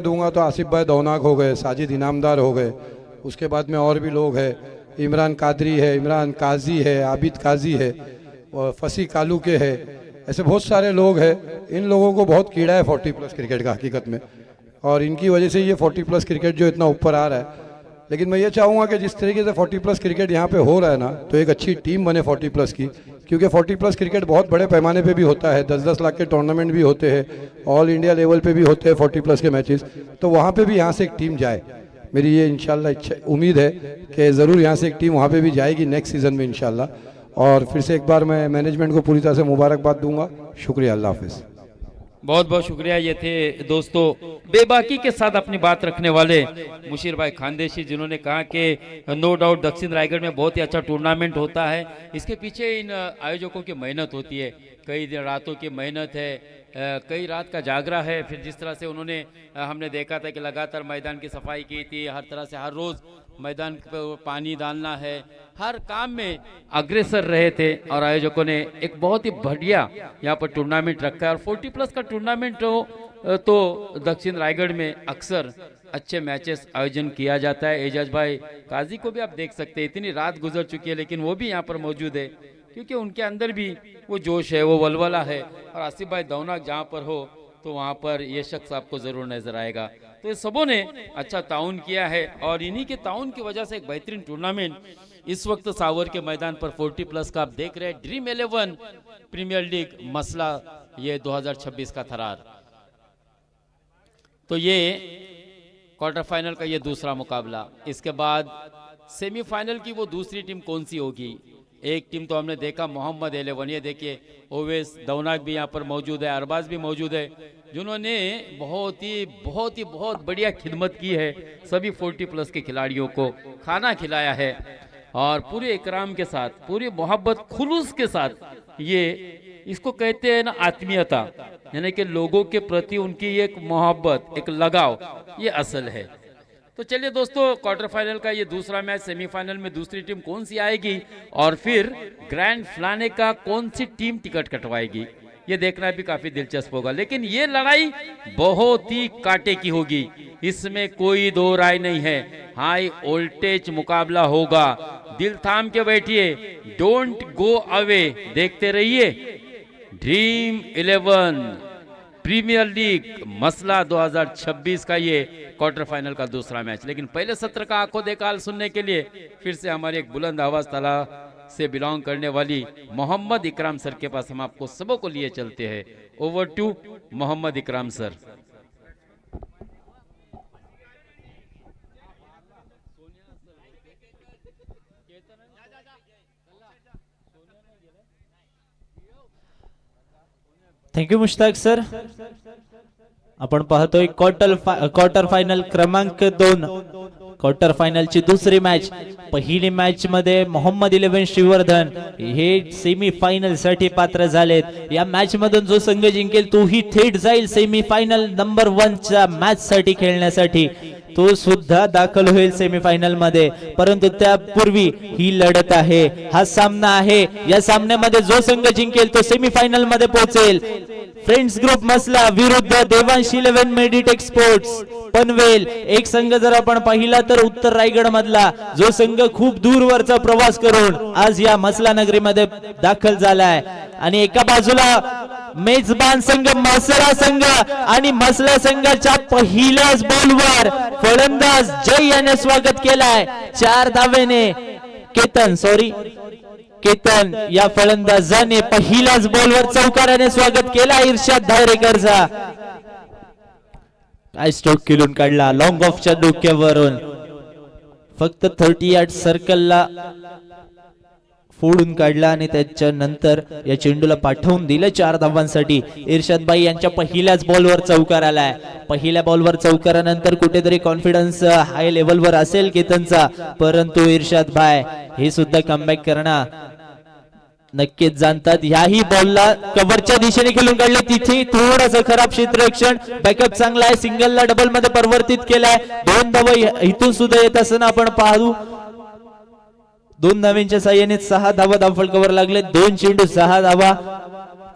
दूंगा तो आसिफ भाई दौनाक हो गए, साजिद इनामदार हो गए, उसके बाद में और भी लोग हैं, इमरान कादरी है, इमरान काजी है, आबिद काजी है, और फसी कालू के है, ऐसे बहुत सारे लोग हैं। इन लोगों को बहुत कीड़ा है 40+ क्रिकेट का हकीकत में, और इनकी वजह से ये 40+ क्रिकेट जो इतना ऊपर आ रहा है। लेकिन मैं ये चाहूँगा कि जिस तरीके से 40+ क्रिकेट यहाँ पे हो रहा है ना, तो एक अच्छी टीम बने 40+ की, क्योंकि 40+ क्रिकेट बहुत बड़े पैमाने पे भी होता है, 10-10 लाख के टूर्नामेंट भी होते हैं, ऑल इंडिया लेवल पे भी होते हैं 40+ के मैचेस, तो वहाँ पे भी यहाँ से एक टीम जाए। मेरी ये इंशाल्लाह इच्छा उम्मीद है कि ज़रूर यहाँ से एक टीम वहाँ पे भी जाएगी नेक्स्ट सीज़न में इंशाल्लाह। और फिर से एक बार मैं मैनेजमेंट को पूरी तरह से मुबारकबाद दूंगा। शुक्रिया, अल्लाह हाफिज़। बहुत बहुत शुक्रिया। ये थे दोस्तों बेबाकी के साथ अपनी बात रखने वाले मुशीर भाई खानदेशी, जिन्होंने कहा कि नो डाउट दक्षिण रायगढ़ में बहुत ही अच्छा टूर्नामेंट होता है। इसके पीछे इन आयोजकों की मेहनत होती है, कई दिन रातों की मेहनत है, कई रात का जागरा है। फिर जिस तरह से उन्होंने हमने देखा था कि लगातार मैदान की सफाई की थी, हर तरह से हर रोज़ मैदान पर पानी डालना है, हर काम में अग्रसर रहे थे, और आयोजकों ने एक बहुत ही बढ़िया यहाँ पर टूर्नामेंट रखा है। और 40+ का टूर्नामेंट हो तो दक्षिण रायगढ़ में अक्सर अच्छे मैचेस आयोजन किया जाता है। एजाज भाई काजी को भी आप देख सकते हैं, इतनी रात गुजर चुकी है लेकिन वो भी यहाँ पर मौजूद है, क्योंकि उनके अंदर भी वो जोश है, वो वलवला है। और आसिफ भाई दौनाक जहाँ पर हो तो वहाँ पर ये शख्स आपको ज़रूर नज़र आएगा। तो ये सबों ने अच्छा ताउन किया है, और इन्हीं के ताउन की वजह से एक बेहतरीन टूर्नामेंट इस वक्त सावर के मैदान पर 40+ का आप देख रहे हैं। ड्रीम 11 प्रीमियर लीग मसला ये 2026 का थरार। तो ये क्वार्टर फाइनल का ये दूसरा मुकाबला, इसके बाद सेमीफाइनल की वो दूसरी टीम कौन सी होगी। एक टीम तो हमने देखा मोहम्मद 11, ये देखिए ओवेस दौनाक भी यहाँ पर मौजूद है, अरबाज भी मौजूद है, जिन्होंने बहुत बढ़िया खिदमत की है, सभी 40+ के खिलाड़ियों को खाना खिलाया है, और पूरे इकराम के साथ, पूरी मोहब्बत खुलूस के साथ। ये इसको कहते हैं ना आत्मीयता, यानी कि लोगों के प्रति उनकी एक मोहब्बत, एक लगाव, ये असल है। तो चलिए दोस्तों, क्वार्टर फाइनल का ये दूसरा मैच, सेमीफाइनल में दूसरी टीम कौन सी आएगी, और फिर ग्रैंड फिनाले का कौन सी टीम टिकट कटवाएगी, ये देखना भी काफी दिलचस्प होगा। लेकिन ये लड़ाई बहुत ही कांटे की होगी, इसमें कोई दो राय नहीं है। हाई वोल्टेज मुकाबला होगा, दिल थाम के बैठिए, डोंट गो अवे, देखते रहिए ड्रीम 11 प्रीमियर लीग मसला 2026 का ये क्वार्टर फाइनल का दूसरा मैच। लेकिन पहले सत्र का आंखों देखा हाल सुनने के लिए फिर से हमारी एक बुलंद आवाज तला से बिलोंग करने वाली मोहम्मद इकराम सर के पास हम आपको सबों को लिए चलते हैं। Over to Mohammed Ikram sir. Thank you Mushtaq sir. आपण पाहतोय क्वार्टर फायनल क्रमांक 2, क्वार्टर फायनलची दुसरी मॅच। पहिली मॅच मध्ये मोहम्मद 11 श्रीवर्धन हे सेमी फायनल साठी पात्र झालेत। या मॅच मधून जो संघ जिंकेल तोही थेट जाईल सेमी फायनल नंबर 1 च्या मॅच साठी खेळण्यासाठी, तो सुद्धा दाखल होईल सेमीफायनल मध्ये। परंतु त्यापूर्वी ही लढत आहे, हा सामना आहे, या सामन्यामध्ये जो संघ जिंकेल तो सेमीफायनल मध्ये पोहोचेल। फ्रेंड्स ग्रुप मसला विरुद्ध देवांश 11 मेडिटेक स्पोर्ट्स पनवेल। एक संघ जर आपण पाहिला तर उत्तर रायगड मधला जो संघ खूप दूरवरचा प्रवास करून आज या मसला नगरी मध्ये दाखल झालाय, आणि एका बाजूला मेजबान संघ मसला संघ, आणि मसला संघाच्या पहिल्याच बॉलवर फलंदाज जय याने स्वागत केलाय 4 धावेने। केतन या फलंदाजाने पहिल्याच बॉलवर चौकाराने स्वागत केला इर्शाद धायरेकरचा। काय स्ट्रोक केलून काढला लॉंग ऑफच्या डोक्यावरून, फक्त 30 यार्ड सर्कलला फोडून काढला, आणि त्याच्यानंतर या चेंडूला पाठवून दिलं 4 धावांसाठी। इर्शाद भाई यांच्या पहिल्याच बॉलवर चौकार आलाय। पहिल्या बॉलवर चौकारानंतर कुठेतरी कॉन्फिडन्स हाय लेवलवर असेल केतनचा, परंतु इर्शाद भाई हे सुद्धा कमबॅक करणार नक्कीच जाणतात। याही बॉलला कव्हरच्या दिशेने खेळून काढले, तिथे थोडंसं खराब क्षेत्ररक्षण, बॅकअप चांगला आहे, सिंगलला डबल मध्ये परिवर्तित केलाय। 2 धावा इथून सुद्धा येत असताना आपण पाहू, 2 धावांच्या साहाय्याने 6 धावा धावफलकावर लागले, 2 चेंडू 6 धावा,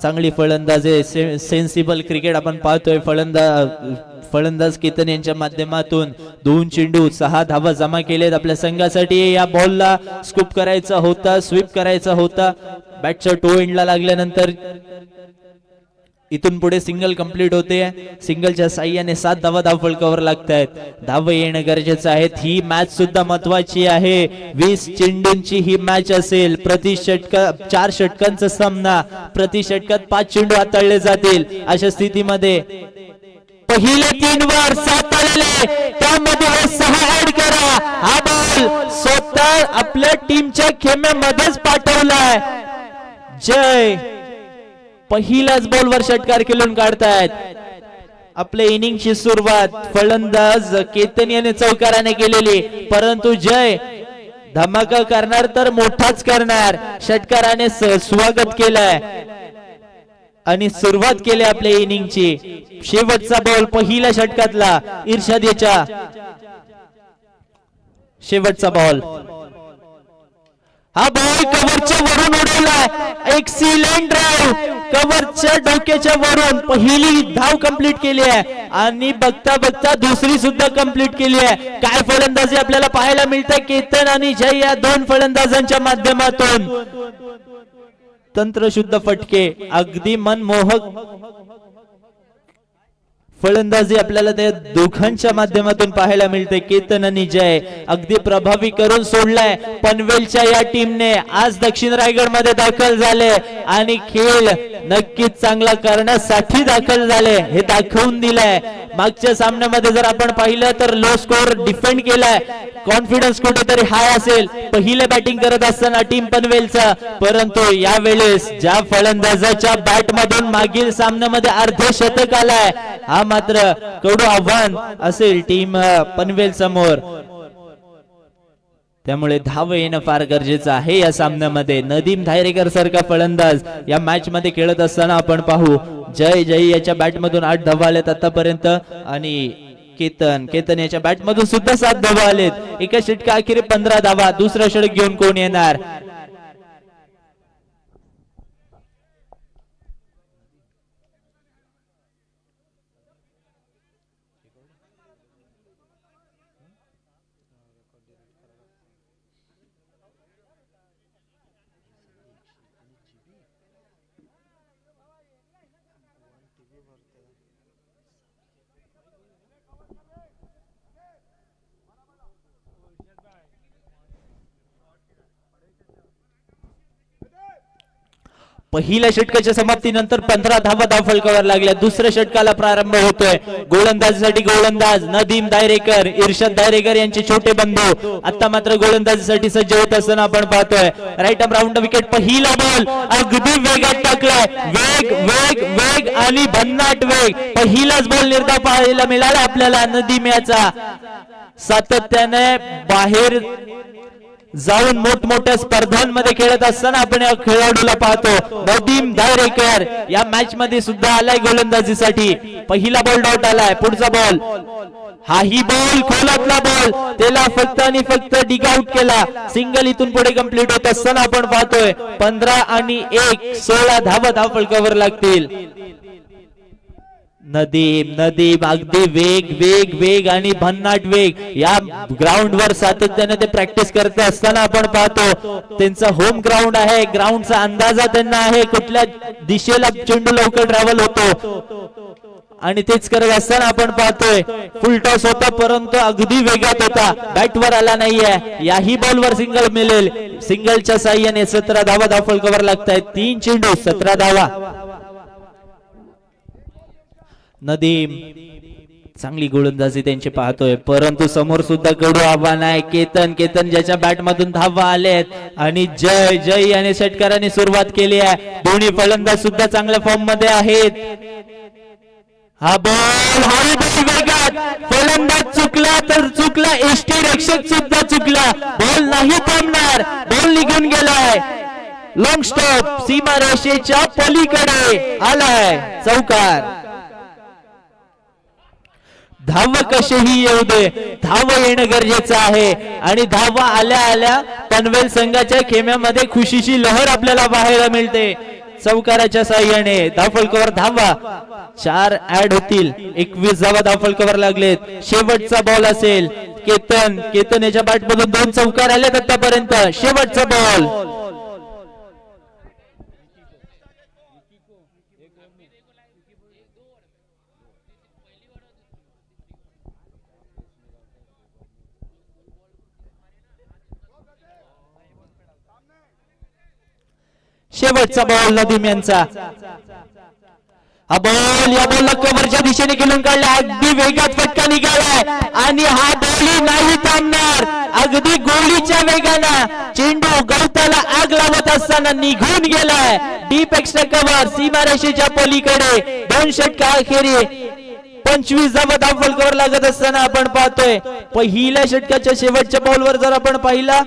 चांगली फलंदाजी सेन्सिबल क्रिकेट आपण पाहतोय. फलंदाज केतन यांच्या माध्यमातून 2 चेंडू 6 धावा जमा केलेत आपल्या संघासाठी. या बॉलला स्कूप करायचा होता, स्वीप करायचा होता. बॅटच्या टो एंडला लागल्यानंतर इथून पुढे सिंगल कंप्लीट होते. सिंगलच्या साह्याने 7 धावा धावफलकावर लागत आहेत. धावा येणं गरजेचं आहे. ही मॅच सुद्धा महत्वाची आहे. 20 चेंडूंची ही मॅच असेल. प्रति षटका 4 षटकांचा सामना. प्रति षटकात 5 चेंडू हाताळले जातील. अशा स्थितीमध्ये पहिले 3 वर 7 आलेले, त्यामध्ये 6 ऍड करा. हा बॉल स्वतः आपल्या टीमच्या खेम्यामध्येच पाठवलाय. जय पहिल्याच बॉलवर षटकार खेळून काढतायत. आपल्या इनिंगची सुरुवात फलंदाज केतन याने चौकाराने केलेली, परंतु जय धमाका करणार तर मोठाच करणार. षटकाराने स्वागत केलंय आणि सुरुवात केली आपल्या इनिंगची. शेवटचा बॉल पहिल्या षटकातला इर्शाद याच्या शेवटचा बॉल. हा बॉल कव्हरच्या वरून उडवलाय. एक्सिलेंट ड्राइव्ह कव्हरच्या डोक्याच्या वरून पहिली धाव कंप्लीट केली आहे आणि बघता बघता दुसरी सुद्धा कंप्लीट केली आहे. काय फलंदाजी आपल्याला पाहायला मिळते केतन आणि जय या 2 फलंदाजांच्या माध्यमातून. तंत्रशुद्ध फटके, अगदी मनमोहक फलंदाजी आपल्याला त्या दोघांच्या माध्यमातून पाहायला मिळते. केतन आणि जय अगदी प्रभावी करून सोडलाय. पनवेलच्या या टीमने आज दक्षिण रायगड मध्ये दाखल झाले आणि खेळ नक्कीच चांगला करण्यासाठी दाखल झाले हे दाखवून दिलंय. मागच्या सामन्यामध्ये जर आपण पाहिलं तर लो स्कोर डिफेंड केलाय. कॉन्फिडन्स कुठेतरी हाय असेल पहिले बॅटिंग करत असताना टीम पनवेलचा, परंतु यावेळेस ज्या फलंदाजाच्या बॅट मधून मागील सामन्यामध्ये अर्धे शतक आलाय, हा मात्र कडू आव्हान असेल टीम पनवेल समोर. त्यामुळे धाव येणं फार गरजेचं आहे या सामन्यामध्ये. नदीम धायरेकर सारखा फलंदाज या मॅच मध्ये खेळत असताना आपण पाहू. जय याच्या बॅट मधून 8 धावा आल्यात आतापर्यंत आणि केतन याच्या बॅट मधून सुद्धा 7 धावा आलेत. एका षटका अखेर 15 धावा. दुसरा षटक घेऊन कोण येणार? पहिल्या षटकाच्या समाप्तीनंतर 15 धावा धावफलकावर लागल्या. दुसऱ्या षटकाला प्रारंभ होतोय. गोलंदाजीसाठी गोलंदाज नदीम दायरेकर, इर्शाद दायरेकर यांचे छोटे बंधू आता मात्र गोलंदाजीसाठी सज्ज होत असताना आपण पाहतोय. Right arm round wicket. पहिला बॉल अगदी वेगात टाकलाय. वेग वेग वेग आणि भन्नाट वेग. पहिलाच बॉल निर्धाव पाहायला मिळाला आपल्याला नदीम याचा. सातत्याने बाहेर जाऊन मोठमोठ्या स्पर्धांमध्ये खेळत असताना आपण या खेळाडूला पाहतो. नदीम दायरेकर या मॅच मध्ये सुद्धा आलाय गोलंदाजीसाठी. पहिला बॉल डॉट आलाय. पुढचा बॉल, हाही बॉल खोलातला बॉल, त्याला फक्त आणि फक्त डिग आउट केला. सिंगल इथून पुढे कंप्लीट होत असताना आपण पाहतोय 15 आणि 1 16 धावा धावफलकावर लागतील. नदीम अगदी वेग वेग वेग आणि भन्नाट वेग. या ग्राउंड वर सातत्याने ते प्रॅक्टिस करत असताना आपण पाहतो. त्यांचा होम ग्राउंड आहे. ग्राउंडचा अंदाजा त्यांना आहे कुठल्या दिशेला चेंडू लवकर ट्रॅव्हल होतो आणि तेच करत असताना आपण पाहतोय फुल टॉस होता परंतु अगदी वेगात होता. बॅटवर आला नाहीये. याही बॉलवर सिंगल मिळेल. सिंगलच्या साह्याने 17 धावा धावफलकावर लागतायत. 3 चेंडू 17 धावा. नदीम चांगली गोलंदाजी त्यांची पाहतोय परंतु समोर सुद्धा कडू आव्हान आहे. केतन ज्याच्या बॅट मधून धावा आलेत आणि जय याने षटकाराने सुरुवात केली आहे. दोन्ही फलंदाज सुद्धा चांगल्या फॉर्म मध्ये आहेत. हा बॉल वेगात. फलंदाज चुकला तर चुकला. एसटी रक्षक सुद्धा चुकला. बॉल नाही थांबणार. बॉल निघून गेलाय. लॉंग स्टॉप सीमा रेषेच्या पलीकडे आलाय. चौकार. धावा कशीही येऊ दे, धावा येणं गरजेचं आहे आणि धावा आल्या आल्या पनवेल संघाच्या खेम्यामध्ये खुशीची लहर आपल्याला पाहायला मिळते. चौकाराच्या साह्याने धावफलकावर धावा 4 ऍड होतील 21 धावा धावफलकावर लागलेत शेवटचा बॉल असेल केतन याच्या बॅट मधून 2 चौकार आलेत आतापर्यंत शेवटचा बॉल शेवटचा बॉल नदीम यांचा हा बॉल या बॉलला कव्हरच्या दिशेने खेळून काढला अगदी वेगात फटका निघालाय आणि हा बॉल नाही थांबणार अगदी गोळीच्या वेगानं चेंडू गवताला आग लावत असताना निघून गेलाय डीप एक्स्ट्रा कव्हर सीमारेषेच्या पलीकडे 2 षटका अखेरी 25 धावा धावफलकावर लागत असताना आपण पाहतोय पहिल्या षटकाच्या शेवटच्या बॉलवर जर आपण पाहिला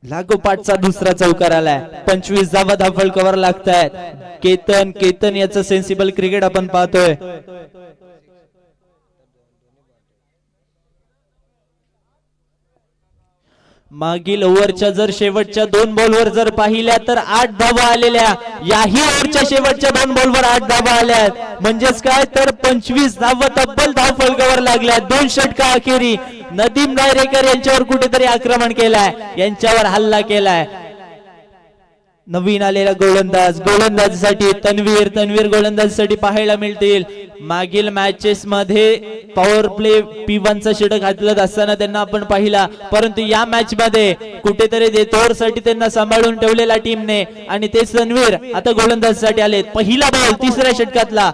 लागोपाठचा दुसरा चौकार आलाय 25 धावा धावफलकावर लागतायत केतन याचं सेन्सिबल क्रिकेट आपण पाहतोय मागील ओव्हरच्या जर शेवटच्या 2 बॉलवर जर पाहिल्या तर 8 धावा आलेल्या याही ओव्हरच्या शेवटच्या 2 बॉलवर 8 धावा आल्या म्हणजेच काय तर 25 धावा तब्बल धावफलकावर लागल्या 2 षटका अखेरी नदीम दायरेकर यांच्यावर कुठेतरी आक्रमण केलाय यांच्यावर हल्ला केलाय नवीन आलेला गोलंदाजीसाठी तन्वीर गोलंदाजीसाठी पाहायला मिळतील मागील मॅचेस मध्ये पॉवर प्ले P1 चा षटक घातलं असताना त्यांना आपण पाहिला परंतु या मॅच मध्ये कुठेतरी देतोरसाठी त्यांना सांभाळून ठेवलेला टीमने आणि ते तन्वीर आता गोलंदाजीसाठी आलेत पहिला बॉल तिसऱ्या षटकातला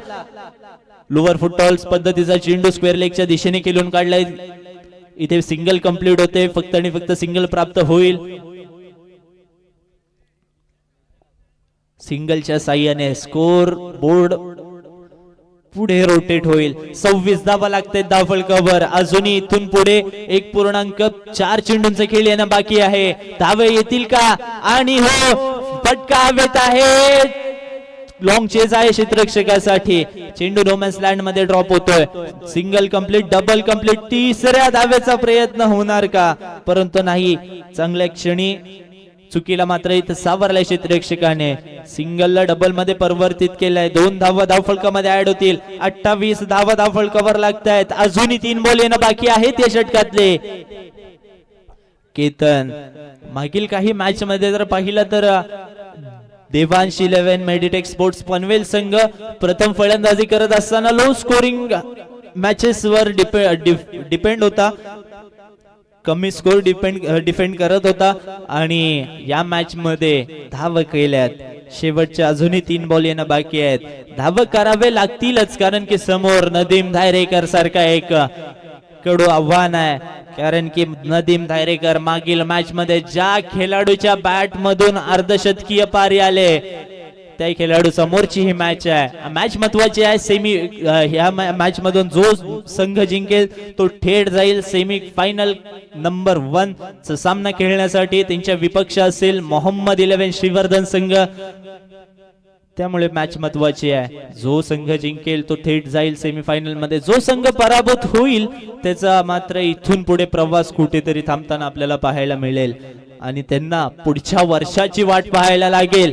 लोअर फुटबॉल्स पद्धतीचा चेंडू स्क्वेअर लेगच्या दिशेने खेळून काढलाय इथे सिंगल कंप्लीट होते फक्त आणि फक्त सिंगल प्राप्त होईल सिंगलच्या साह्याने स्कोर बोर्ड पुढे रोटेट होईल 26 धावा लागतात धावफलकावर अजूनही इथून पुढे 1.4 चेंडूंचा खेळ येणं बाकी आहे धावे येतील का आणि हो फटका हवेत आहे लॉंग चेज आहे क्षेत्ररक्षकासाठी चेंडू रोमॅन्स लँड मध्ये ड्रॉप होतोय सिंगल कंप्लीट डबल कंप्लीट तिसऱ्या धावेचा प्रयत्न होणार का परंतु नाही चांगल्या क्षणी चुकीला मात्र इथं सावरलाय क्षेत्ररक्षकाने सिंगलला डबल मध्ये परिवर्तित केलाय 2 धावा धावफलकामध्ये ऍड होतील 28 धावा धावफलकावर लागतायत अजूनही 3 बॉल येणं बाकी आहेत या षटकातले केतन मागील काही मॅच मध्ये जर पाहिलं तर देवांश 11 मेडिटेक स्पोर्ट्स पनवेल संघ प्रथम फलंदाजी करत असताना लो स्कोरिंग मॅचेस वर डिपेंड होता कमी स्कोर डिफेंड करत होता आणि या मॅच मध्ये धावा केल्यात शेवटच्या अजूनही 3 बॉल येणं बाकी आहेत धावा करावे लागतीलच कारण की समोर नदीम दायरेकर सारखा एक कडू आव्हान आहे कारण की नदीम दायरेकर मागील मॅच मध्ये ज्या खेळाडूच्या बॅट मधून अर्धशतकीय पारी आले त्या खेळाडू समोरची ही मॅच आहे मॅच महत्वाची आहे सेमी ह्या मॅच मधून जो संघ जिंकेल तो थेट जाईल सेमी फायनल नंबर 1 चा सामना खेळण्यासाठी त्यांच्या विपक्ष असेल मोहम्मद 11 श्रीवर्धन संघ त्यामुळे मॅच महत्वाची आहे जो संघ जिंकेल तो थेट जाईल सेमीफायनल मध्ये जो संघ पराभूत होईल त्याचा मात्र इथून पुढे प्रवास कुठेतरी थांबताना आपल्याला पाहायला मिळेल आणि त्यांना पुढच्या वर्षाची वाट पाहायला लागेल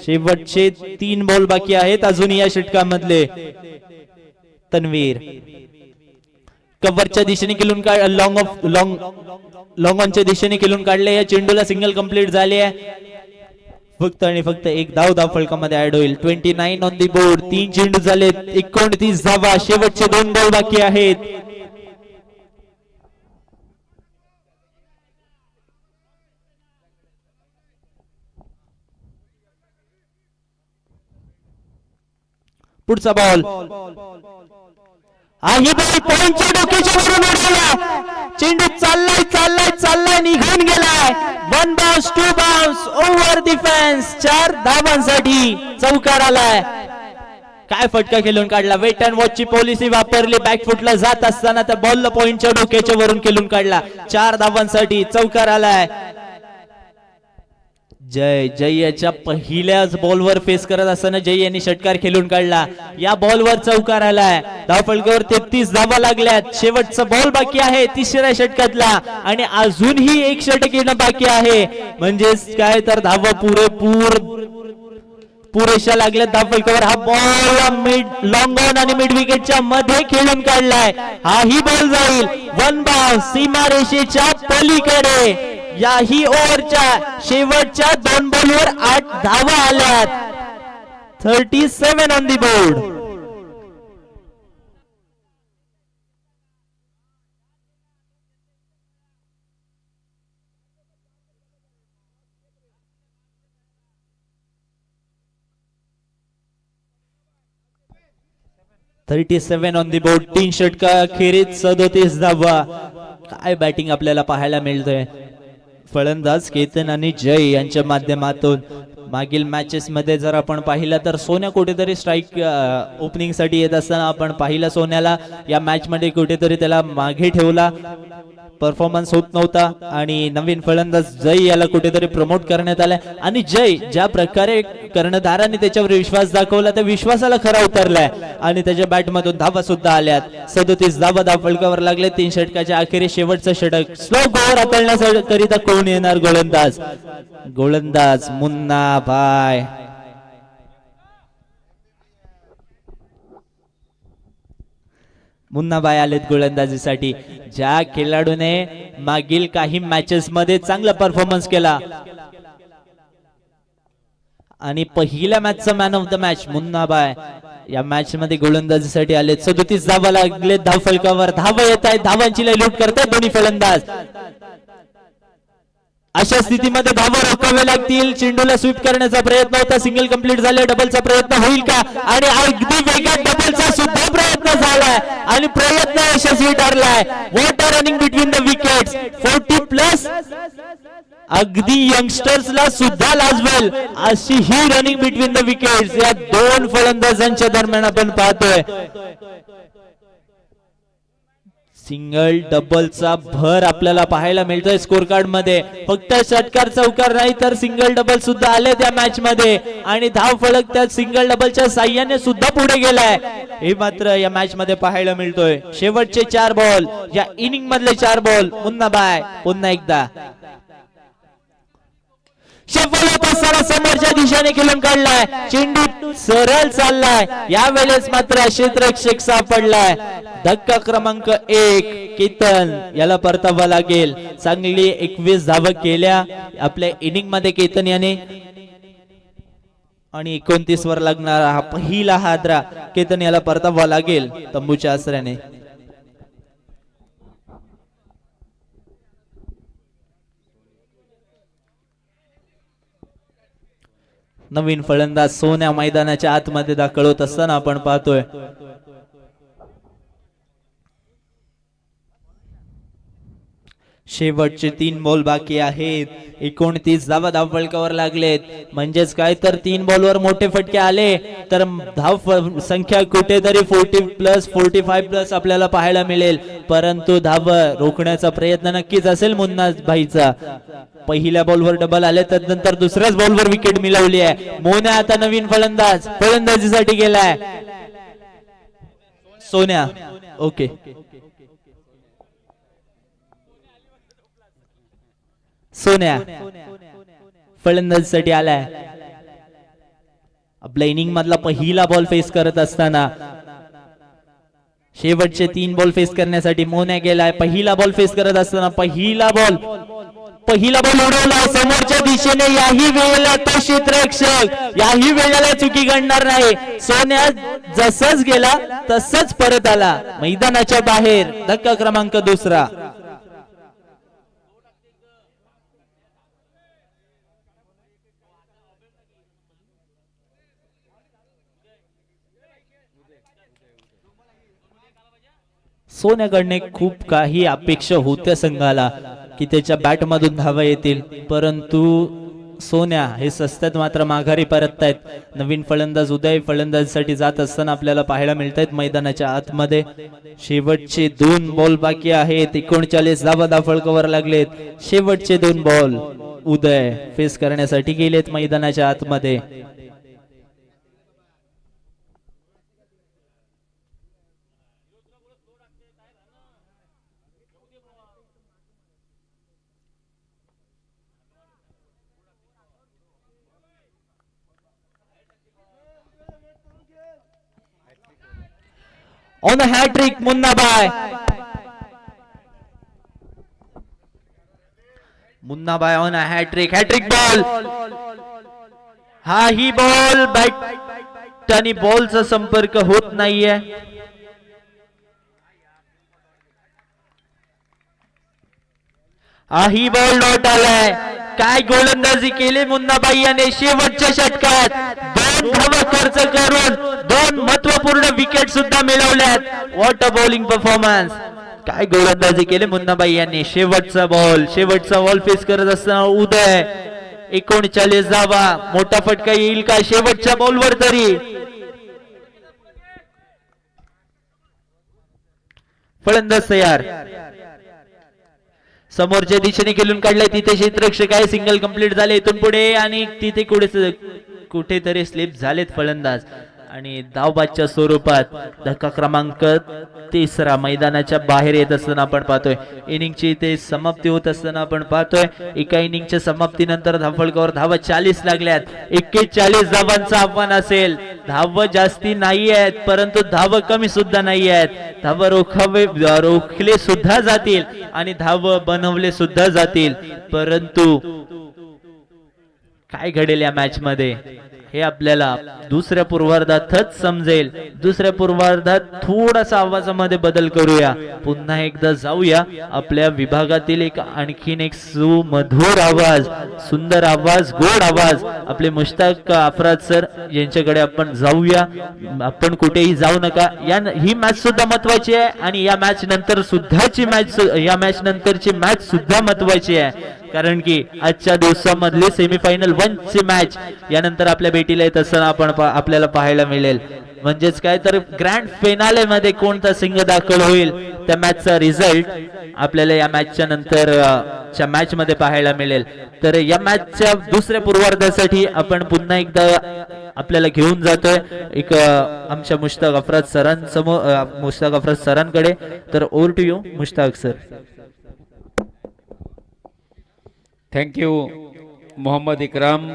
शेवटचे 3 बॉल बाकी आहेत अजून या षटकामधले तन्वीर कव्हरच्या दिशेने खेळून लॉंग ऑनच्या दिशेने खेळून काढले या चेंडूला सिंगल कंप्लीट झाले आहे फक्त आणि फक्त 1 धावफलकामध्ये ऍड होईल 29 ऑन दी बोर्ड 3 चेंडू झाले 29 धावा शेवटचे 2 बॉल बाकी आहेत पुढचा बॉल ही बॉल पॉइंटच्या डोक्याच्या वरून उडवला चेंडू चाललाय निघून गेलाय 1 बाउन्स 2 बाउन्स ओव्हर डिफेन्स 4 धावांसाठी चौकार आलाय काय फटका खेळून काढला वेट अँड वॉच ची पॉलिसी वापरली बॅकफुटला जात असताना त्या बॉलला पॉइंटच्या डोक्याच्या वरून खेळून काढला 4 धावांसाठी चौकार आलाय जय याच्या पहिल्याच बॉलवर फेस करत असताना जय यांनी षटकार खेळून काढला. या बॉलवर चौकार आलाय. धावफलकावर 33 धावा लागल्यात. शेवटचा बॉल बाकी आहे तिसऱ्या षटकातला आणि अजूनही एक षटक येणं बाकी आहे. म्हणजेच काय तर धावा पुरेशा लागल्यात धावफलकावर. हा बॉल मिड लॉंग ऑन आणि मिड विकेटच्या मध्ये खेळून काढलाय. हाही बॉल जाईल वन बाउंस सीमारेषेच्या पलीकडे. याही ओव्हरच्या शेवटच्या 2 बॉलवर 8 धावा आल्यात. 37 on the board. On the board. 3 षटका खेरीज 37 धावा. काय बॅटिंग आपल्याला पाहायला मिळतंय. फलंदाज केतन आणि जय यांच्या माध्यमातून. मागील मॅचेस मध्ये जर आपण पाहिलं तर सोन्या कुठेतरी स्ट्राईक ओपनिंग साठी येत असताना आपण पाहिलं सोन्याला या मॅच मध्ये कुठेतरी त्याला मागे ठेवला. परफॉर्मन्स होत नव्हता आणि नवीन फलंदाज जय याला कुठेतरी प्रमोट करण्यात आलाय. आणि जय ज्या प्रकारे कर्णधाराने त्याच्यावर विश्वास दाखवला त्या विश्वासाला खरा उतरलाय आणि त्याच्या बॅट मधून धावा सुद्धा आल्यात. 37 धावा धावफलकावर लागले. 3 षटकाच्या अखेरी शेवटचं षटक. स्लो गोवर हाताळण्याकरिता कोण येणार गोलंदाज मुन्ना भाई. मुन्नाबाई आलेत गोलंदाजीसाठी. ज्या खेळाडूने मागील काही मॅचेस मध्ये चांगला परफॉर्मन्स केला आणि पहिल्या मॅचचा man of the match Munnabhai या मॅच मध्ये गोलंदाजीसाठी आलेत. 37 धावा लागलेत धावफलकावर. धावा येत आहेत. धावांची लूट करतायत दोन्ही फलंदाज. अशा स्थितीमध्ये धावा रोखावे लागतील. चेंडूला स्वीप करण्याचा प्रयत्न होता. सिंगल कंप्लीट झाले. डबलचा प्रयत्न होईल का आणि अगदी वेगात डबलचा सुद्धा प्रयत्न झालाय आणि प्रयत्न यशस्वी ठरलाय. What are running between the wickets. 40+ अगदी यंगस्टर्सला सुद्धा लाजवेल अशी ही रनिंग बिटवीन द विकेट्स या 2 फलंदाजांच्या दरम्यान आपण पाहतोय. सिंगल डबलचा भर आपल्याला पाहायला मिळतोय स्कोर कार्ड मध्ये. फक्त षटकार चौकार नाही तर सिंगल डबल सुद्धा आले त्या मॅच मध्ये आणि धाव फलक त्या सिंगल डबलच्या साह्याने सुद्धा पुढे गेलाय. हे मात्र या मॅच मध्ये पाहायला मिळतोय. शेवटचे 4 बॉल या इनिंग मधले 4 बॉल. मुन्नाबाई पुन्हा एकदा समोरच्या दिशेने खेळून काढलाय. चेंडू सरळ चाललाय. यावेळेस मात्र क्षेत्ररक्षक सापडलाय. धक्का क्रमांक 1 केतन याला परतावा लागेल. चांगली 21 धावा केल्या आपल्या इनिंग मध्ये केतन याने आणि 29 वर लागणारा हा पहिला हादरा केतन याला परतावा लागेल तंबूच्या आसऱ्याने. नवीन फलंदाज सोन्या मैदानाच्या आतमध्ये दाखल होत असताना आपण पाहतोय. शेवटचे 3 बॉल बाकी आहेत. 29 धावा धावफलकावर लागलेत. म्हणजेच काय तर 3 बॉलवर मोठे फटके आले तर धाव संख्या कुठेतरी 40+ 45+ आपल्याला पाहायला मिळेल. परंतु धाव रोखण्याचा प्रयत्न नक्कीच असेल मुन्ना भाईचा. पहिल्या बॉलवर डबल आले तर नंतर दुसऱ्याच बॉलवर विकेट मिळवली आहे. मोन्या आता नवीन फलंदाजीसाठी गेलाय. सोन्या ओके. सोन्या फलंदाजीसाठी आलाय. आपल्या इनिंग मधला पहिला बॉल फेस करत असताना शेवटचे 3 बॉल फेस करण्यासाठी मोन्या गेलाय. पहिला बॉल फेस करत असताना पहिला बॉल उडवला समोरच्या दिशेने. याही वेळेला तो क्षेत्ररक्षक याही वेळेला चुकी घडणार नाही. सोन्या जसंच गेला तसंच परत आला मैदानाच्या बाहेर. धक्का क्रमांक 2. सोन्याकडने खूप काही अपेक्षा होत्या संघाला की त्याच्या बॅट मधून धावा येतील, परंतु सोन्या हे सस्त्यात मात्र माघारी परततायत. नवीन फलंदाज उदय फलंदाजीसाठी जात असताना आपल्याला पाहायला मिळतायत मैदानाच्या आतमध्ये. शेवटचे 2 बॉल बाकी आहेत. 39 धावा धावफलकावर लागलेत. शेवटचे 2 बॉल. उदय फेस करण्यासाठी गेलेत मैदानाच्या आतमध्ये. On a hat trick, Munna Bhai. Munna Bhai on a hat trick ball. हा ही बॉल बॅट आणि बॉलचा संपर्क होत नाहीये. हा ही बॉल नॉट आलाय. काय गोलंदाजी केली मुन्नाबाई याने शेवटच्या षटकात. 2 धावा खर्च करून 2 महत्वपूर्ण विकेट सुद्धा मिळवल्यात. What a bowling performance. काय गोलंदाजी केली मुन्नाबाई यांनी. शेवटचा बॉल फेस करत असताना उदय. 39 धावा. मोठा फटका येईल का शेवटच्या बॉलवर तरी. फलंदाज तयार. समोरच्या दिशेने खेळून काढले. तिथे क्षेत्ररक्षक आहे. सिंगल कंप्लीट झाले. इथून पुढे आणि तिथे कुठेतरी स्लिप झालेत फलंदाज आणि धावबादच्या स्वरूपात धक्का क्रमांक 3 मैदानाच्या बाहेर येत असताना आपण पाहतोय. इनिंगची इथे समाप्ती होत असताना आपण पाहतोय. एका इनिंगच्या समाप्तीनंतर धावफलकावर धावा 40 लागल्यात. 41 धावांचं आव्हान असेल. धाव जास्ती नाही आहेत परंतु धाव कमी सुद्धा नाही आहेत. धाव रोखले सुद्धा जातील आणि धाव बनवले सुद्धा जातील. परंतु काय घडेल या मॅच मध्ये हे आपल्याला दुसऱ्या पूर्वार्धातच समजेल. दुसऱ्या पूर्वार्धात थोडासा आवाजामध्ये बदल करूया. पुन्हा एकदा जाऊया आपल्या विभागातील आणखीन एक सुमधुर आवाज, सुंदर आवाज, गोड आवाज आपले मुश्ताक अफराद सर यांच्याकडे आपण जाऊया. आपण कुठेही जाऊ नका. ही मॅच सुद्धा महत्वाची आहे आणि या मॅच नंतरची मॅच सुद्धा महत्वाची आहे. कारण की आजच्या दिवसामधले सेमीफायनल 1 ची मॅच यानंतर आपल्या भेटीला येत असताना आपल्याला पाहायला मिळेल. म्हणजेच काय तर ग्रँड फिनाले मध्ये कोणता सिंह दाखल होईल त्या मॅचचा रिझल्ट आपल्याला या मॅचच्या नंतरच्या मॅच मध्ये पाहायला मिळेल. तर या मॅचच्या दुसऱ्या पूर्वार्धासाठी आपण पुन्हा एकदा आपल्याला घेऊन जातोय आमच्या मुश्ताक अफराद सरांकडे. तर over to you Mushtaq sir. Thank you Mohammad Ikram.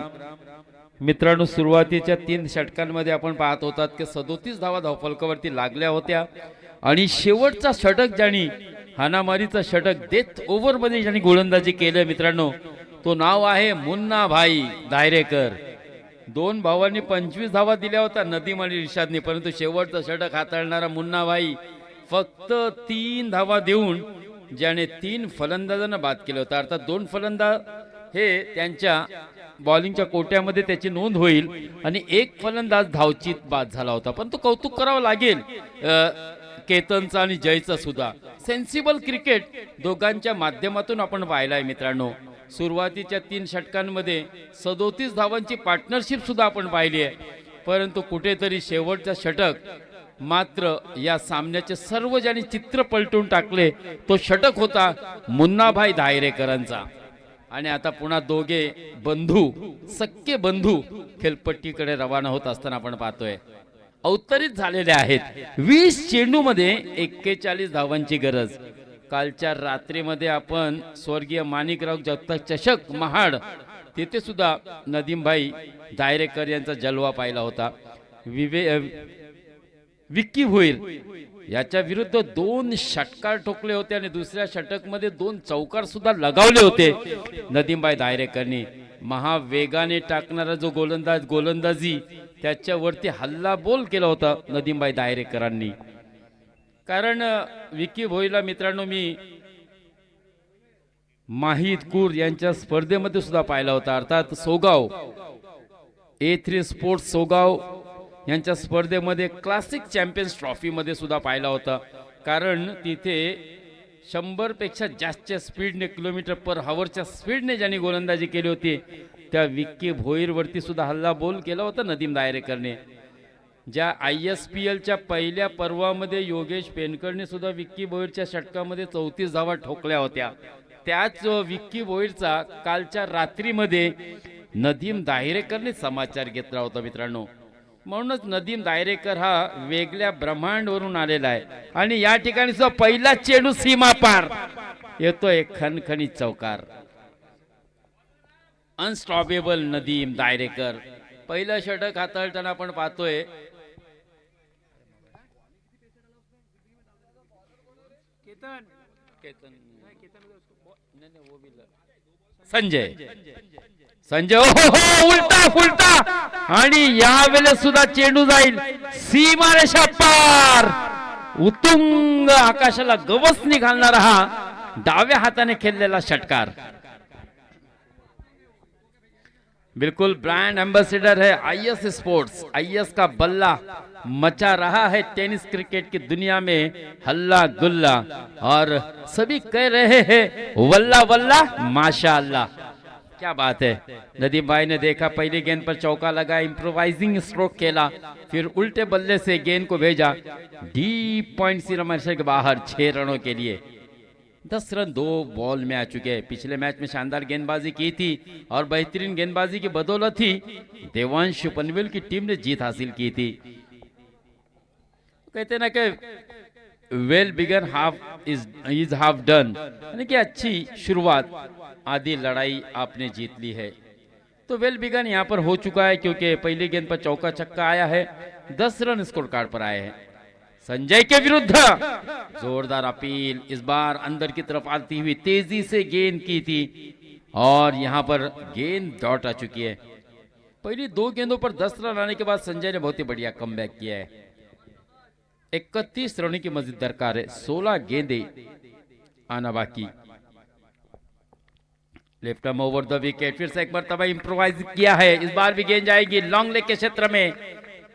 मित्रांनो, सुरुवातीच्या 3 षटकांमध्ये आपण पाहत होतात की 37 धावा धावफलकावरती लागल्या होत्या आणि शेवटचा षटक ज्यांनी हानामारीचा षटक डेथ ओव्हरमध्ये ज्यांनी गोलंदाजी केलं मित्रांनो, तो नाव आहे मुन्नाभाई दायरेकर. 2 भावांनी 25 धावा दिल्या होत्या, नदीम आणि रिशादने, परंतु शेवटचा षटक हाताळणारा मुन्नाभाई फक्त 3 धावा देऊन ज्याने 3 फलंदाजांना बाद केलं होतं. अर्थात 2 फलंदाज हे त्यांच्या बॉलिंगच्या कोट्यामध्ये त्याची नोंद होईल आणि 1 फलंदाज धावचीत बाद झाला होता. पण तो कौतुक करावं लागेल केतनचा आणि जयचा सुद्धा. सेन्सिबल क्रिकेट दोघांच्या माध्यमातून आपण पाहिलं आहे मित्रांनो. सुरुवातीच्या 3 षटकांमध्ये 37 धावांची पार्टनरशिप सुद्धा आपण पाहिली आहे. परंतु कुठेतरी शेवटचा षटक मात्र या सामन्याचे सर्व ज्यांनी चित्र पलटून टाकले तो षटक होता मुन्नाभाई दायरेकरांचा. आणि आता पुन्हा दोघे बंधू, सख्खे बंधू खेळपट्टीकडे रवाना होत असताना आपण पाहतोय. अवतरित झालेले आहेत. 20 चेंडूमध्ये 41 धावांची गरज. कालच्या रात्रीमध्ये आपण स्वर्गीय माणिकराव जगताप चषक महाड तिथे सुद्धा नदीमभाई दायरेकर यांचा जलवा पाहिला होता. विक्की भोईर याच्या विरुद्ध 2 षटकार ठोकले होते आणि दुसऱ्या षटकमध्ये 2 चौकार सुद्धा लगावले होते नदीमभाई दायरेकरनी. महावेगाने टाकणारा जो गोलंदाजी त्याच्यावरती हल्ला बोल केला होता नदीमभाई दायरेकरांनी. कारण विक्की भोईरला मित्रांनो मी माहित कूर यांच्या स्पर्धेमध्ये सुद्धा पाहिला होता. अर्थात सोगाव A3 स्पोर्ट्स सोगाव यांच्या स्पर्धेमध्ये क्लासिक चॅम्पियन्स ट्रॉफी मध्ये सुद्धा पाहिला होता. कारण तिथे 100 पेक्षा जास्तच्या स्पीडने, किलोमीटर पर हवरच्या स्पीडने ज्यांनी गोलंदाजी केली होती त्या विक्की भोईर वरती सुद्धा हल्ला बोल केला होता नदीम दायरेकरने. ज्या ISPLच्या पहिल्या पर्वामध्ये योगेश पेनकरने सुद्धा विक्की भोईरच्या षटकामध्ये 34 धावा ठोकल्या होत्या. त्याच विक्की भोईरचा कालच्या रात्रीमध्ये नदीम दाहिरेकरने समाचार घेतला होता मित्रांनो. म्हणूनच नदीम दायरेकर हा वेगळ्या ब्रह्मांडवरून आलेला आहे आणि या ठिकाणी सुद्धा पहिला चेंडू सीमा पार येतोय, खणखणीत चौकार. अनस्टॉपेबल नदीम दायरेकर पहिलं षटक हाताळताना आपण पाहतोय. संजय हो उलटा फुलटा आणि यावेळेस सुद्धा चेंडू जाईल सीमारेषा पार. उत्तुंग आकाशाला गवसणी घालणारा हा डाव्या हाताने खेळलेला षटकार. बिल्कुल ब्रांड एम्बेसडर है आईएस स्पोर्ट्स. आईएस का बल्ला मचा रहा है टेनिस क्रिकेट की दुनिया में हल्ला गुल्ला और सभी कह रहे हैं वल्ला वल्ला माशाअल्लाह. क्या बात है. नदीम भाई ने देखा पहली गेंद पर चौका लगा, इम्प्रोवाइजिंग स्ट्रोक खेला, फिर उल्टे बल्ले से गेंद को भेजा डीप पॉइंट सीमारेखा के बाहर 6 रनों के लिए. 10 रन 2 बॉल में आ चुके हैं. पिछले मैच में शानदार गेंदबाजी की थी और बेहतरीन गेंदबाजी की बदौलत ही देवांश पनवेल की टीम ने जीत हासिल की थी. कहते ना कि well begun half is half done, यानी कि अच्छी शुरुआत आधी लड़ाई आपने जीत ली है. तो वेल बिगन यहाँ पर हो चुका है क्योंकि पहली गेंद पर चौका छक्का आया है. 10 रन स्कोर कार्ड पर आए हैं. संजय के विरुद्ध जोरदार अपील. इस बार अंदर की तरफ आती हुई तेजी से गेंद की थी और यहाँ पर गेंद डॉट आ चुकी है. पहली 2 गेंदों पर 10 रन आने के बाद संजय ने बहुत ही बढ़िया कमबैक किया है. 31 रनों की मजीद दरकार है. 16 गेंदे आना बाकी. Left arm over the wicket. फिर से एक मरतबा इंप्रोवाइज किया है. इस बार भी गेंद जाएगी लॉन्ग लेग के क्षेत्र में.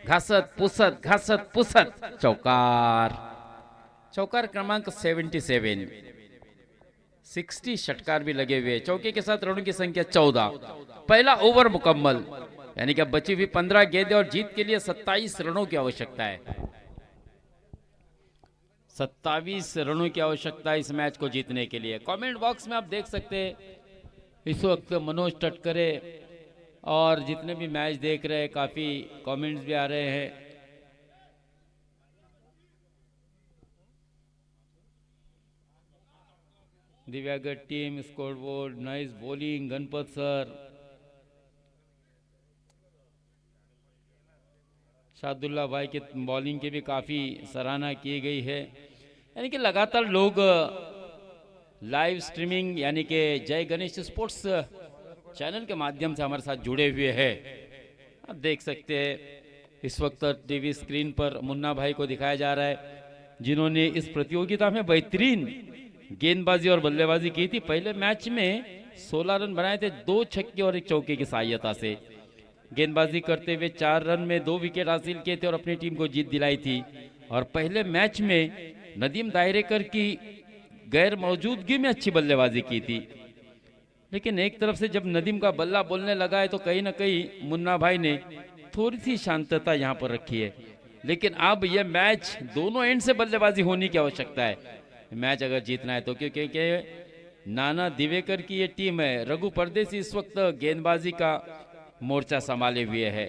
घासत पुसत चौकार. चौकार क्रमांक 77. 60 षटकार भी लगे हुए. चौके के साथ रनों की संख्या 14. पहला ओवर मुकम्मल, यानी कि बची हुई 15 गेंदें और जीत के लिए 27 रनों की आवश्यकता है. 27 रनों की आवश्यकता है इस मैच को जीतने के लिए. कमेंट बॉक्स में आप देख सकते हैं इस वक्त मनोज टटकरे और जितने भी मैच देख रहे हैं काफी कमेंट्स भी आ रहे हैं. Divyagarh team scoreboard nice bowling Ganpat sir. Shadulla भाई की बॉलिंग की भी काफी सराहना की गई है. यानी कि लगातार लोग लाइव स्ट्रीमिंग यानी कि जय गणेश स्पोर्ट्स चैनल के माध्यम से हमारे साथ जुड़े हुए हैं. आप देख सकते हैं इस वक्त टीवी स्क्रीन पर मुन्ना भाई को दिखाया जा रहा है जिन्होंने इस प्रतियोगिता में बेहतरीन गेंदबाजी और बल्लेबाजी की थी. पहले मैच में 16 रन बनाए थे 2 छक्के और 1 चौके की सहायता से. गेंदबाजी करते हुए 4 रन में 2 विकेट हासिल किए थे और अपनी टीम को जीत दिलाई थी. और पहले मैच में नदीम दायरेकर की गैर मौजूदगी में अच्छी बल्लेबाजी की थी. लेकिन एक तरफ से जब नदीम का बल्ला बोलने लगा है तो कहीं ना कहीं मुन्ना भाई ने थोड़ी सी शांतता यहाँ पर रखी है. लेकिन अब यह मैच दोनों एंड से बल्लेबाजी होने की आवश्यकता है मैच अगर जीतना है तो. क्योंकि नाना दिवेकर की ये टीम है. रघु परदेसी इस वक्त गेंदबाजी का मोर्चा संभाले हुए है.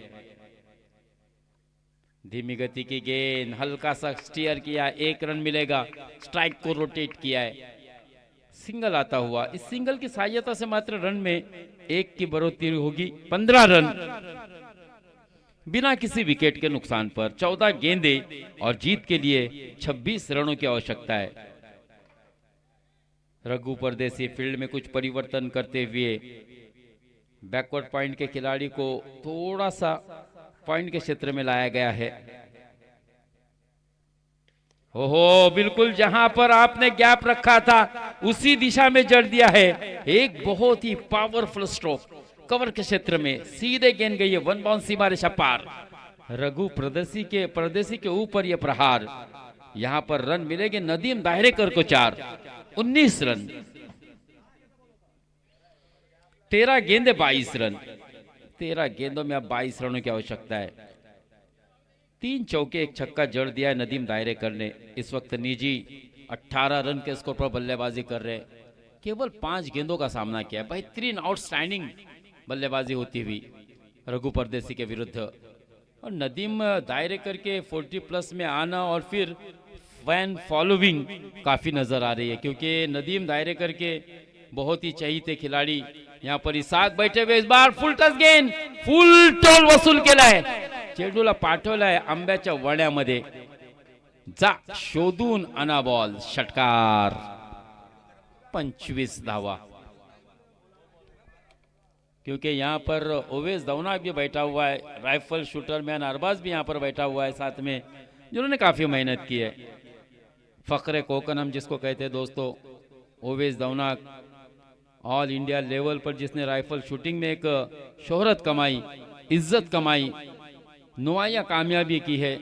धीमी गति की गेंद, हल्का सा स्टीयर किया, 1 रन मिलेगा. स्ट्राइक को रोटेट किया है, सिंगल आता हुआ. इस सिंगल की सहायता से मात्र रन में 1 की बढ़ोतरी होगी. 15 रन बिना किसी विकेट के नुकसान पर. 14 गेंदे और जीत के लिए 26 रनों की आवश्यकता है. रघु परदेसी फील्ड में कुछ परिवर्तन करते हुए बैकवर्ड पॉइंट के खिलाड़ी को थोड़ा सा पॉइंट के क्षेत्र में लाया गया है. ओहो, बिल्कुल जहां पर आपने गैप रखा था उसी दिशा में जड़ दिया है. एक बहुत ही पावरफुल स्ट्रोक कवर के क्षेत्र में सीधे गेंद गई है. 1 बाउंस सीमा रेखा पार. रघु परदेसी के ऊपर यह प्रहार. यहां पर रन मिलेंगे नदीम दायरेकर को 4. 19 रन. 13 गेंदे 22 रन. 13 गेंदों में अब 22 रनों की आवश्यकता है. 3 चौके 1 छक्का जड़ दिया है नदीम दायरेकर ने. इस वक्त निजी 18 रन के स्कोर पर बल्लेबाजी कर रहे. केवल 5 गेंदों का सामना किया। बेहतरीन आउटस्टैंडिंग बल्लेबाजी होती हुई रघु परदेसी के विरुद्ध। और नदीम दायरे करके 40 प्लस में आना और फिर फैन फॉलोइंग काफी नजर आ रही है, क्योंकि नदीम दायरे करके बहुत ही चहीते खिलाड़ी यहाँ पर इसाक बैठे हुए। इस बार फुल टच गेंद, फुल टोल वसूल केलाय, चेंडूला पाठवलाय आंब्याच्या वड्यामध्ये, जा शोधून आणा बॉल, षटकार, 25 धावा। क्योंकि यहाँ पर ओवेस दौनाक भी बैठा हुआ है, राइफल शूटर मैन अरबाज भी यहाँ पर बैठा हुआ है साथ में, जिन्होंने काफी मेहनत की है। फखरे कोकन हम जिसको कहते हैं दोस्तों, ओवेस दौनाक ऑल इंडिया लेवल पर जिसने राइफल शूटिंग में एक शोहरत कमाई, इज्जत कमाई, नुमाया कामयाबी की है,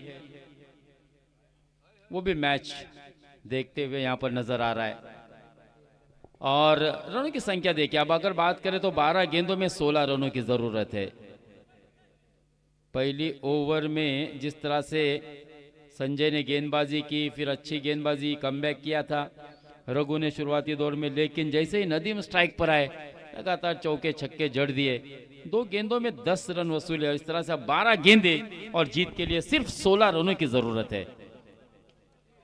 वो भी मैच देखते हुए यहाँ पर नजर आ रहा है। और रनों की संख्या देखिए, अब अगर बात करें तो 12 गेंदों में 16 रनों की जरूरत है। पहली ओवर में जिस तरह से संजय ने गेंदबाजी की, फिर अच्छी गेंदबाजी, कमबैक किया था रघु ने शुरुआती दौर में, लेकिन जैसे ही नदीम स्ट्राइक पर आए लगातार चौके छक्के जड़ दिए। 2 गेंदों में 10 रन वसूले। इस तरह से 12 गेंदे और जीत के लिए सिर्फ 16 रनों की जरूरत है।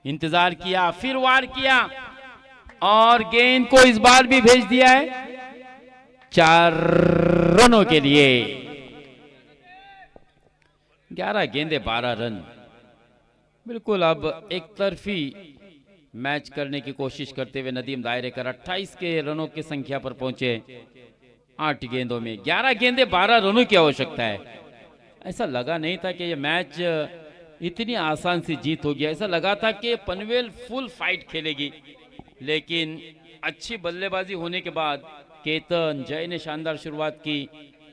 इंतजार किया, फिर वार किया और गेंद को इस बार भी भेज दिया है 4 रनों के लिए। 11 गेंदे 12 रन। बिल्कुल अब एक तरफी मैच करने की कोशिश करते हुए नदीम दायरे कर 28 के रनों की संख्या पर पहुंचे। 8 गेंदों में 11 गेंदे 12 रनों की आवश्यकता है। ऐसा लगा नहीं था कि ये मैच इतनी आसान सी जीत होगी। ऐसा लगा था कि पनवेल फुल फाइट खेलेगी, लेकिन अच्छी बल्लेबाजी होने के बाद केतन जय ने शानदार शुरुआत की।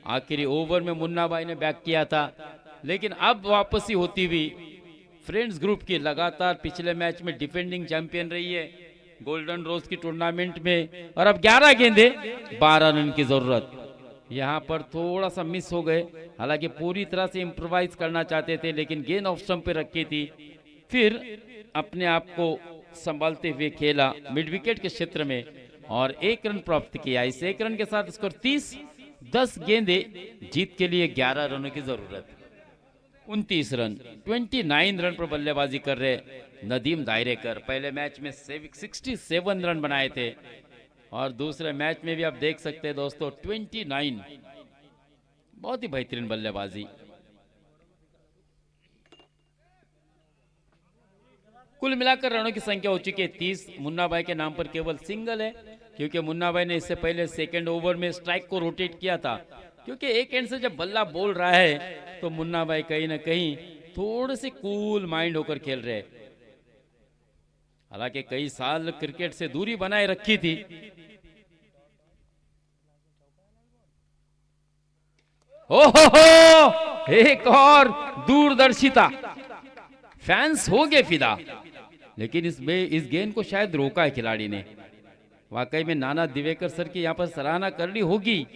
आखिरी ओवर में मुन्ना भाई ने बैक किया था, लेकिन अब वापसी होती हुई फ्रेंड्स ग्रुप की लगातार पिछले मैच में डिफेंडिंग चैंपियन रही है गोल्डन रोज की टूर्नामेंट में। और अब 11 गेंदे 12 रन की जरूरत। यहाँ पर थोड़ा सा मिस हो गए, हालांकि पूरी तरह से इम्प्रोवाइज करना चाहते थे, लेकिन गेंद ऑफ स्टंप पे रखी थी। फिर अपने आप को संभालते हुए खेला मिड विकेट के क्षेत्र में और 1 रन प्राप्त किया। इस 1 रन के साथ स्कोर 30। 10 गेंदे जीत के लिए 11 रनों की जरूरत। 29 रन, 29 रन पर बल्लेबाजी कर रहे नदीम दायरेकर। पहले मैच में 67 रन बनाए थे और दूसरे मैच में भी आप देख सकते हैं दोस्तों 29। बहुत ही बेहतरीन बल्लेबाजी। कुल मिलाकर रनों की संख्या हो चुकी है 30। मुन्ना भाई के नाम पर केवल सिंगल है, क्योंकि मुन्ना भाई ने इससे पहले सेकेंड ओवर में स्ट्राइक को रोटेट किया था। क्योंकि एक एंड से जब बल्ला बोल रहा है तो मुन्ना भाई कहीं ना कहीं थोड़े से कूल माइंड होकर खेल रहे। हालांकि कई साल क्रिकेट से दूरी बनाए रखी थी। ओहो, एक और दूरदर्शिता, फैंस हो गए फिदा। लेकिन इस गेंद को शायद रोका है खिलाड़ी ने। वाकई में नाना दिवेकर सर की यहाँ पर सराहना करनी होगी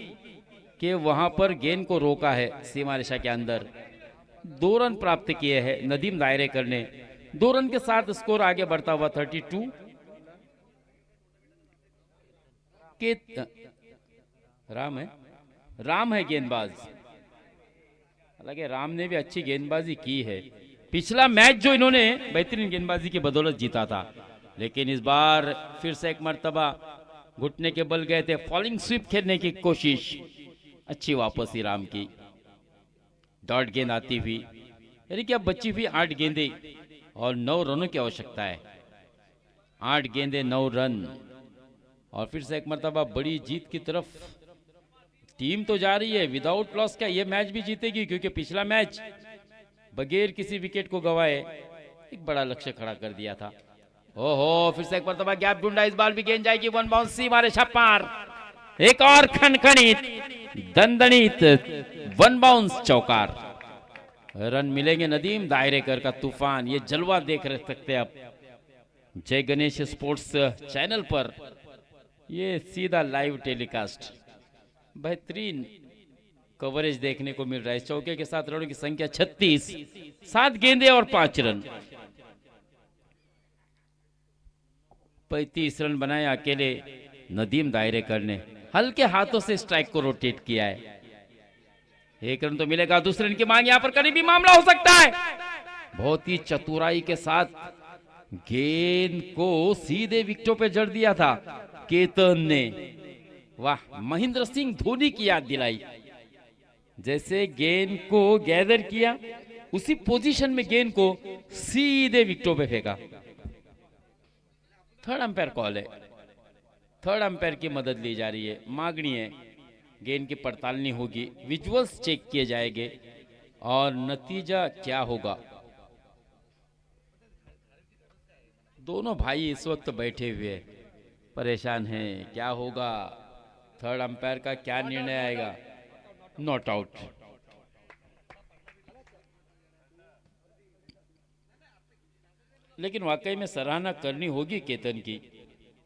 कि वहां पर गेंद को रोका है सीमा रेखा के अंदर। 2 रन प्राप्त किए हैं नदीम दायरेकर ने। 2 रन के साथ स्कोर आगे बढ़ता हुआ 32 के। राम है गेंदबाज। हालांकि राम ने भी अच्छी गेंदबाजी की है। पिछला मैच जो इन्होंने बेहतरीन गेंदबाजी की बदौलत जीता था, लेकिन इस बार फिर से एक मर्तबा घुटने के बल गए थे। फॉलिंग स्वीप खेलने की कोशिश, अच्छी वापसी राम की। डॉट गेंद आती हुई, यानी कि अब बची हुई 8 गेंदे और 9 रनों की आवश्यकता है। 8 गेंदे 9 रन और फिर से एक मर्तबा बड़ी जीत की तरफ टीम तो जा रही है। विदाउट लॉस क्या ये मैच भी जीतेगी, क्योंकि पिछला मैच बगैर किसी विकेट को गवाए एक बड़ा लक्ष्य खड़ा कर दिया था। ओहो, फिर से एक मर्तबा गैप ढूंढा। इस बार भी गेंद जाएगी 1 बाउंस सी मारे छप्पर। एक और खनखनित दंदनित 1 बाउंस चौकार। रन मिलेंगे नदीम दायरेकर का तूफान। ये जलवा देख सकते हैं आप जय गणेश स्पोर्ट्स चैनल पर। ये सीधा लाइव टेलीकास्ट, बेहतरीन कवरेज देखने को मिल रहा है। चौके के साथ रनों की संख्या 36। 7 गेंदे और 5 रन। 35 रन बनाए अकेले नदीम दायरेकर ने हल्के हाथों से स्ट्राइक को रोटेट किया है। एक रन तो मिलेगा, दूसरे रन की मांग यहाँ पर करीबी मामला हो सकता है। बहुत ही चतुराई के साथ गेंद को सीधे विकेटों पे जड़ दिया था केतन ने। वाह, महेंद्र सिंह धोनी की याद दिलाई। जैसे गेंद को गैदर किया, उसी पोजीशन में गेंद को सीधे विकेटों पे फेंका। थर्ड अंपायर कॉल है, थर्ड अंपायर की मदद ली जा रही है, मांगनी है, गेंद की पड़तालनी होगी, विजुअल्स चेक किए जाएंगे और नतीजा क्या होगा। दोनों भाई इस वक्त बैठे हुए परेशान हैं, क्या होगा, थर्ड अंपायर का क्या निर्णय आएगा। Not out. लेकिन वाकई में सराहना करनी होगी केतन की।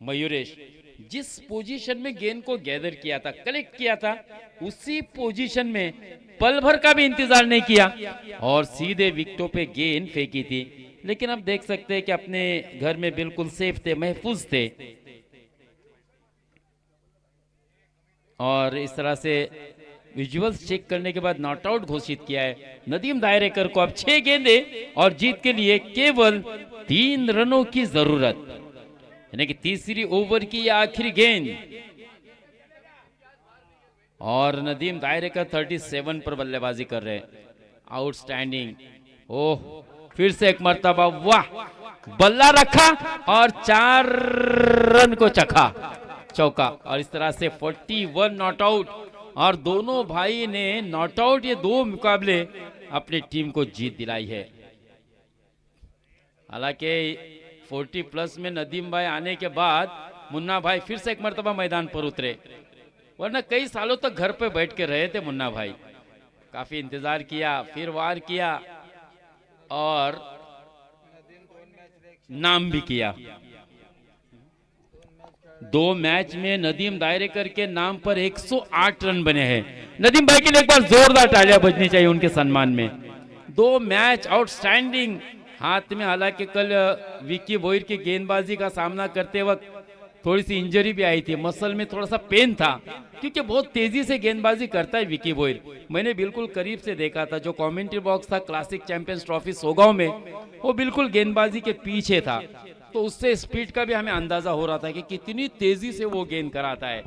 मयूरेश जिस पोजीशन में गेंद को गैदर किया था, कलेक्ट किया था, उसी पोजीशन में पल भर का भी इंतजार नहीं किया और सीधे विकेटों पे गेंद फेंकी थी। लेकिन अब देख सकते हैं कि अपने घर में बिल्कुल सेफ थे, महफूज थे और इस तरह से विजुअल्स चेक करने के बाद नॉट आउट घोषित किया है नदीम दायरेकर को। अब 6 गेंदे और जीत के लिए केवल 3 रनों की जरूरत, यानी कि तीसरी ओवर की यह आखिरी गेंद और नदीम दायरेकर 37 पर बल्लेबाजी कर रहे हैं। आउटस्टैंडिंग। ओह, फिर से एक मर्तबा, वाह, बल्ला रखा और 4 रन को चखा, चौका। और इस तरह से 41 नॉट आउट और दोनों भाई ने नॉट आउट ये 2 मुकाबले अपनी टीम को जीत दिलाई है। हालांकि 40 प्लस में नदीम भाई आने के बाद मुन्ना भाई फिर से एक मर्तबा मैदान पर उतरे, वरना कई सालों तक घर पे बैठ के रहे थे मुन्ना भाई। काफी इंतजार किया, फिर वार किया और नाम भी किया। 2 मैच में नदीम दायरेकर के नाम पर 108 रन बने हैं। नदीम भाई के लिए एक बार जोरदार तालियां बजनी चाहिए उनके सम्मान में। 2 मैच आउटस्टैंडिंग। हाथ में हालांकि कल विकी बोयर की गेंदबाजी का सामना करते वक्त थोड़ी सी इंजरी भी आई थी, मसल में थोड़ा सा पेन था, क्योंकि बहुत तेजी से गेंदबाजी करता है विकी बोयर। मैंने बिल्कुल करीब से देखा था, जो कमेंट्री बॉक्स था क्लासिक चैंपियंस ट्रॉफी सोगांव में, वो बिल्कुल गेंदबाजी के पीछे था, तो उससे स्पीड का भी हमें अंदाजा हो रहा था कि कितनी तेजी से वो गेंद कराता है।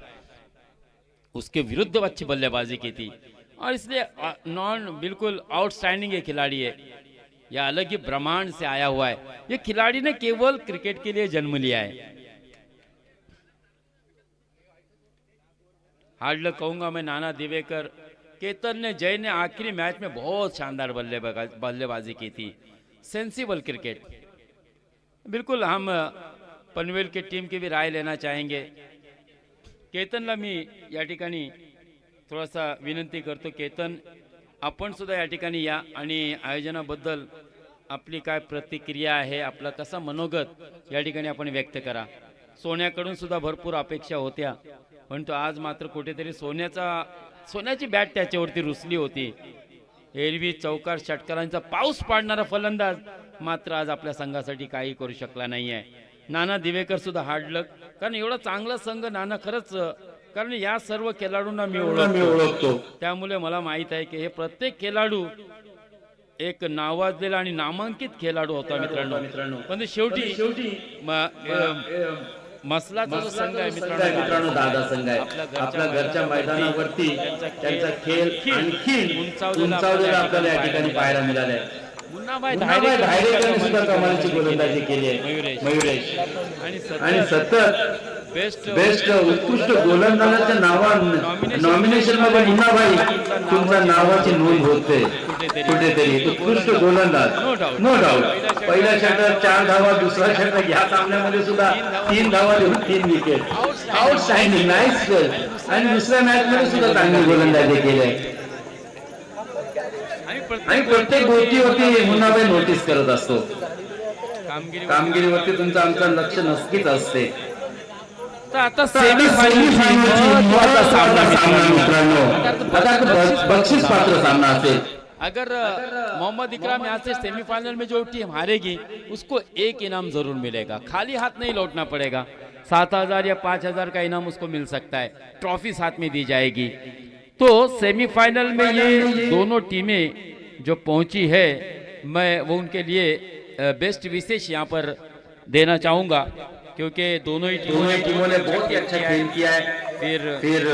उसके विरुद्ध अच्छी बल्लेबाजी की थी और इसलिए बिल्कुल आउटस्टैंडिंग ये खिलाड़ी है। यह अलग ही ब्रह्मांड से आया हुआ है। ये खिलाड़ी ने केवल क्रिकेट के लिए जन्म लिया है। हार्ड लक कहूंगा मैं नाना दिवेकर, केतन ने, जय ने आखिरी मैच में बहुत शानदार बल्लेबाजी की थी। Sensible cricket. बिल्कुल हम पनवेल की टीम की भी राय लेना चाहेंगे। केतनला मी या ठिकाणी थोडासा विनंती करतो, केतन आपण सुद्धा या ठिकाणी या आणि आयोजनाबद्दल आपली काय प्रतिक्रिया आहे, आपला कसा मनोगत या ठिकाणी आपण व्यक्त करा। सोन्याकडून सुद्धा भरपूर अपेक्षा होत्या, परंतु आज मात्र कुठेतरी सोन्याची बॅट त्याच्यावरती रुसली होती। एरवी चौकार षटकारांचा पाऊस पाडणारा फलंदाज मात्र आज आपल्या संघासाठी काही करू शकला नाहीये। नाना दिवेकर सुद्धा हार्ड लक, कारण एवढा चांगला संघ नाना खरंच, कारण या सर्व खेळाडूंना मी ओळखतो, त्यामुळे मला माहित आहे की हे प्रत्येक खेळाडू एक नावाजलेला आणि नामांकित खेळाडू होता मित्रांनो। पण शेवटी मसलाचा जो संघ आहे मित्रांनो, दादा संघ आहे, आपल्या घरच्या मैदानावरती त्यांचा खेळ आणखी उंचावलेला आपल्याला या ठिकाणी पाहायला मिळाला आहे। मुन्ना भाई धायरेकरने सुद्धा कमालीची गोलंदाजी केली आहे मयुरेश, आणि सतत बेस्ट उत्कृष्ट गोलंदाजाच्या नॉमिनेशन मध्ये मुन्ना भाई तुमच्या नावाची नोंद होते कुठेतरी। उत्कृष्ट गोलंदाज, नो डाऊट। पहिल्या षटकात 4 धावा, दुसऱ्या षटकात या सामन्यामध्ये सुद्धा 3 धावा देऊन 3 विकेट, आउटस्टँडिंग, नाईस खेळ। आणि दुसऱ्या मॅच मध्ये सुद्धा चांगली गोलंदाजी केली आहे आणि प्रत्येक गोष्टीवरती मुन्ना भाई नोटीस करत असतो। कामगिरीवरती तुमचं आमचं लक्ष नक्कीच असते। आता सेमीफाइनल बक्षीस पात्र सामना असेल। अगर मोहम्मद इकराम यहाँ से सेमीफाइनल में जो टीम हारेगी उसको एक इनाम जरूर मिलेगा, खाली हाथ नहीं लौटना पड़ेगा। 7,000 या 5,000 का इनाम उसको मिल सकता है, ट्रॉफी साथ में दी जाएगी। तो सेमीफाइनल में ये दोनों टीमें जो पहुंची है, मैं वो उनके लिए बेस्ट विशेष यहाँ पर देना चाहूँगा, क्योंकि दोनों ही टीमों ने बहुत ही अच्छा खेल किया है। फिर